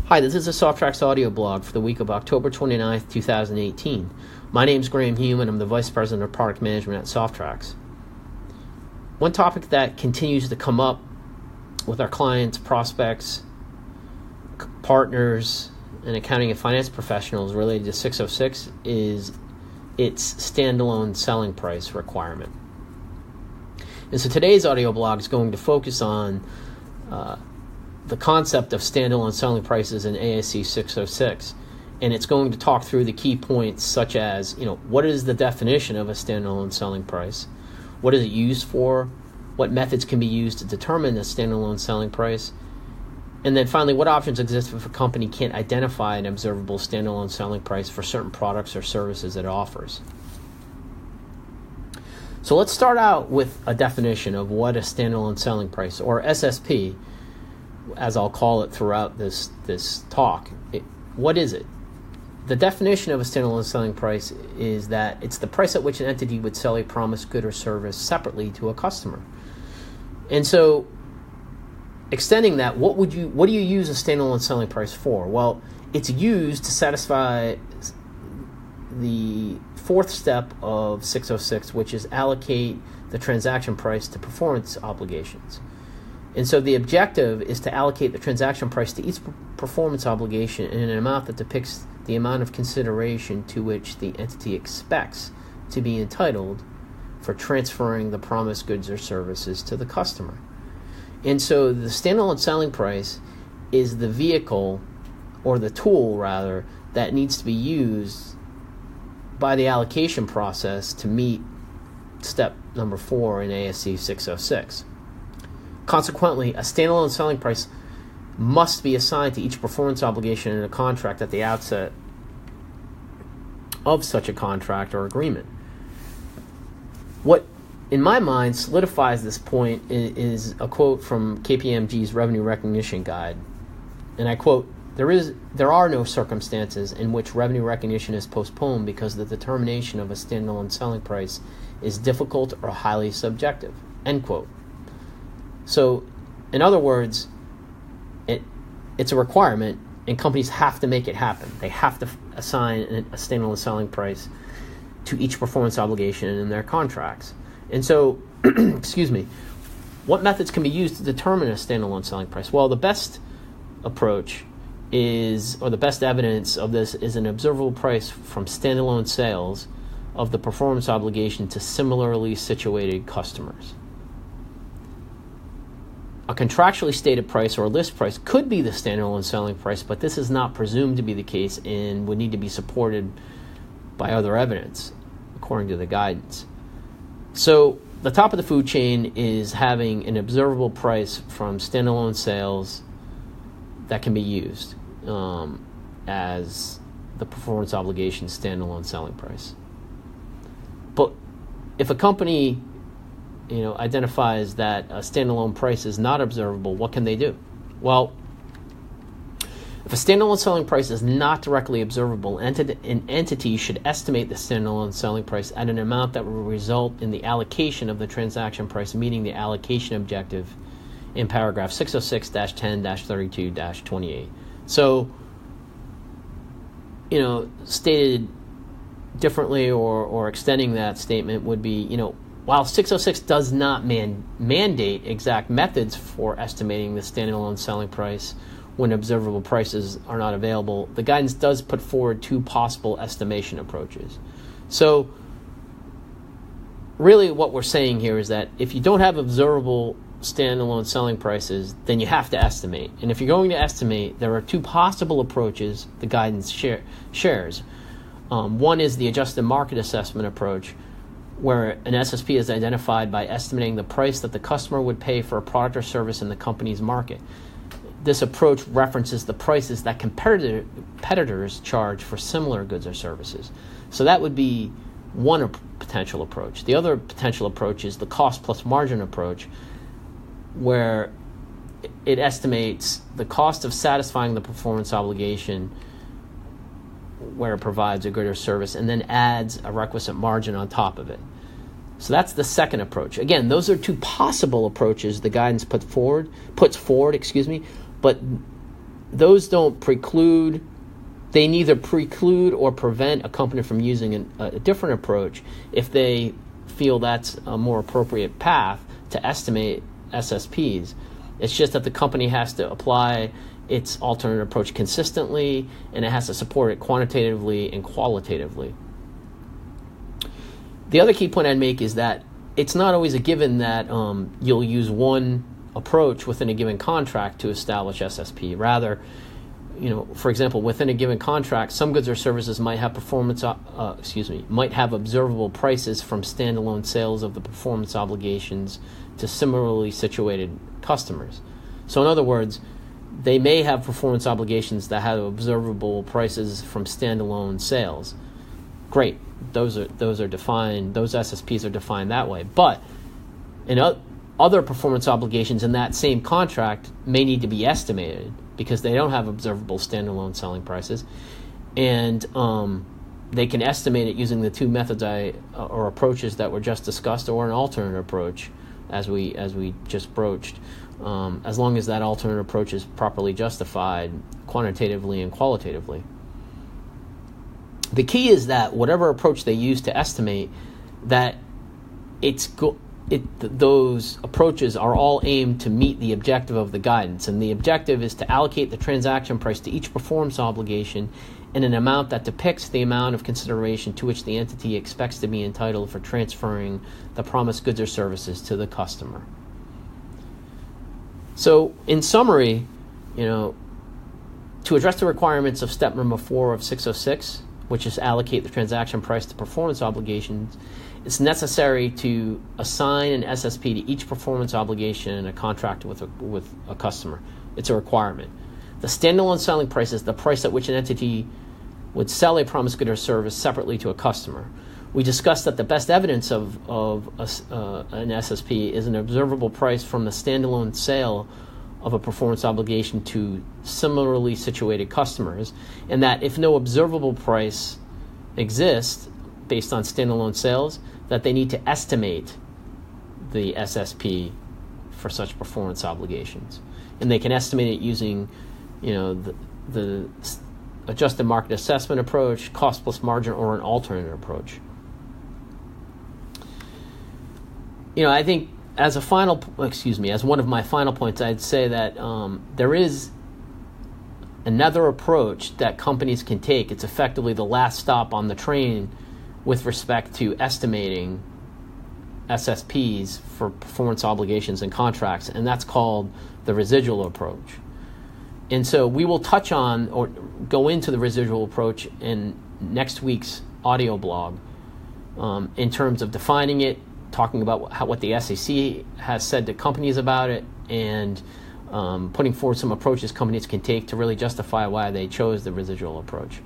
Hi, this is a SOFTRAX audio blog for the week of October 29th, 2018. My name is Graham Hulme, and I'm the Vice President of Product Management at SOFTRAX. One topic that continues to come up with our clients, prospects, partners, and accounting and finance professionals related to 606 is its standalone selling price requirement. And so today's audio blog is going to focus on the concept of standalone selling prices in ASC 606, and it's going to talk through the key points such as, what is the definition of a standalone selling price? What is it used for? What methods can be used to determine the standalone selling price? And then finally, what options exist if a company can't identify an observable standalone selling price for certain products or services it offers? So let's start out with a definition of what a standalone selling price, or SSP, as I'll call it throughout this talk. What is it? The definition of a standalone selling price is that it's the price at which an entity would sell a promised good or service separately to a customer. And so, extending that, what do you use a standalone selling price for? Well, it's used to satisfy the fourth step of 606, which is allocate the transaction price to performance obligations. And so the objective is to allocate the transaction price to each performance obligation in an amount that depicts the amount of consideration to which the entity expects to be entitled for transferring the promised goods or services to the customer. And so the standalone selling price is the vehicle, or the tool rather, that needs to be used by the allocation process to meet step number 4 in ASC 606. Consequently, a standalone selling price must be assigned to each performance obligation in a contract at the outset of such a contract or agreement. What, in my mind, solidifies this point is a quote from KPMG's Revenue Recognition Guide. And I quote, There are no circumstances in which revenue recognition is postponed because the determination of a standalone selling price is difficult or highly subjective." End quote. So, in other words, it's a requirement, and companies have to make it happen. They have to assign a standalone selling price to each performance obligation in their contracts. And so, what methods can be used to determine a standalone selling price? Well, the best approach or the best evidence of this is an observable price from standalone sales of the performance obligation to similarly situated customers. A contractually stated price or list price could be the standalone selling price, but this is not presumed to be the case and would need to be supported by other evidence, according to the guidance. So the top of the food chain is having an observable price from standalone sales that can be used as the performance obligation standalone selling price. But if a company identifies that a standalone price is not observable, what can they do? Well, if a standalone selling price is not directly observable, an entity should estimate the standalone selling price at an amount that will result in the allocation of the transaction price meeting the allocation objective in paragraph 606-10-32-28. So, stated differently or extending that statement would be, while 606 does not mandate exact methods for estimating the standalone selling price when observable prices are not available, the guidance does put forward 2 possible estimation approaches. So really what we're saying here is that if you don't have observable standalone selling prices, then you have to estimate. And if you're going to estimate, there are 2 possible approaches the guidance shares. One is the adjusted market assessment approach, where an SSP is identified by estimating the price that the customer would pay for a product or service in the company's market. This approach references the prices that competitors charge for similar goods or services. So that would be one potential approach. The other potential approach is the cost plus margin approach, where it estimates the cost of satisfying the performance obligation where it provides a good or service, and then adds a requisite margin on top of it. So that's the second approach. Again, those are 2 possible approaches the guidance puts forward, but those don't preclude, they neither preclude or prevent a company from using a different approach if they feel that's a more appropriate path to estimate SSPs. It's just that the company has to apply its alternate approach consistently, and it has to support it quantitatively and qualitatively. The other key point I'd make is that it's not always a given that you'll use one approach within a given contract to establish SSP. Rather, for example, within a given contract, some goods or services might have might have observable prices from standalone sales of the performance obligations to similarly situated customers. So in other words, they may have performance obligations that have observable prices from standalone sales. Great, those are defined. Those SSPs are defined that way. But in other performance obligations in that same contract may need to be estimated because they don't have observable standalone selling prices, and they can estimate it using the two methods or approaches that were just discussed, or an alternate approach, as we just broached. As long as that alternate approach is properly justified quantitatively and qualitatively. The key is that whatever approach they use to estimate, that those approaches are all aimed to meet the objective of the guidance, and the objective is to allocate the transaction price to each performance obligation in an amount that depicts the amount of consideration to which the entity expects to be entitled for transferring the promised goods or services to the customer. So, in summary, to address the requirements of step number 4 of 606, which is allocate the transaction price to performance obligations, it's necessary to assign an SSP to each performance obligation in a contract with a customer. It's a requirement. The standalone selling price is the price at which an entity would sell a promised good or service separately to a customer. We discussed that the best evidence of an SSP is an observable price from the standalone sale of a performance obligation to similarly situated customers, and that if no observable price exists based on standalone sales, that they need to estimate the SSP for such performance obligations. And they can estimate it using, the adjusted market assessment approach, cost plus margin, or an alternate approach. I think as one of my final points, I'd say that there is another approach that companies can take. It's effectively the last stop on the train with respect to estimating SSPs for performance obligations and contracts, and that's called the residual approach. And so we will touch on or go into the residual approach in next week's audio blog in terms of defining it, talking about what the SEC has said to companies about it, and putting forward some approaches companies can take to really justify why they chose the residual approach.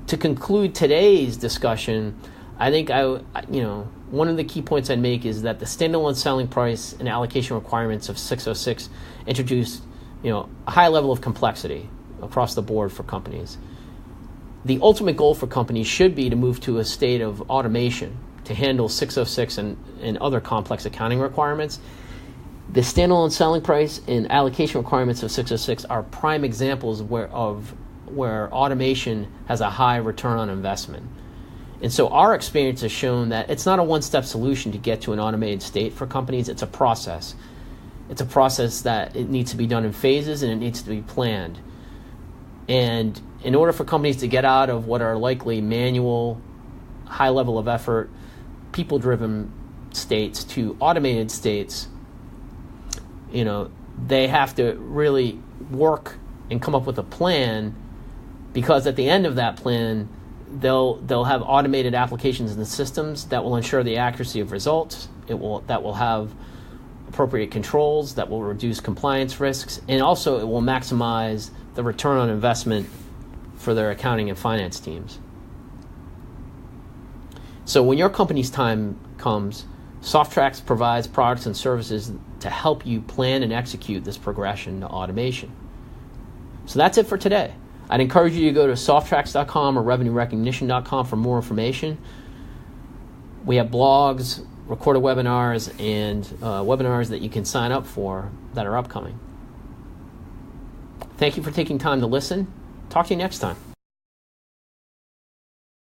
To conclude today's discussion, I think one of the key points I'd make is that the standalone selling price and allocation requirements of 606 introduce a high level of complexity across the board for companies. The ultimate goal for companies should be to move to a state of automation to handle 606 and other complex accounting requirements. The standalone selling price and allocation requirements of 606 are prime examples where automation has a high return on investment. And so our experience has shown that it's not a one-step solution to get to an automated state for companies. It's a process. It's a process that it needs to be done in phases, and it needs to be planned. And in order for companies to get out of what are likely manual, high level of effort, people-driven states to automated states, they have to really work and come up with a plan, because at the end of that plan, they'll have automated applications and systems that will ensure the accuracy of results. That will have appropriate controls that will reduce compliance risks, and also it will maximize the return on investment for their accounting and finance teams. So when your company's time comes, SOFTRAX provides products and services to help you plan and execute this progression to automation. So that's it for today. I'd encourage you to go to SOFTRAX.com or RevenueRecognition.com for more information. We have blogs, recorded webinars, and webinars that you can sign up for that are upcoming. Thank you for taking time to listen. Talk to you next time.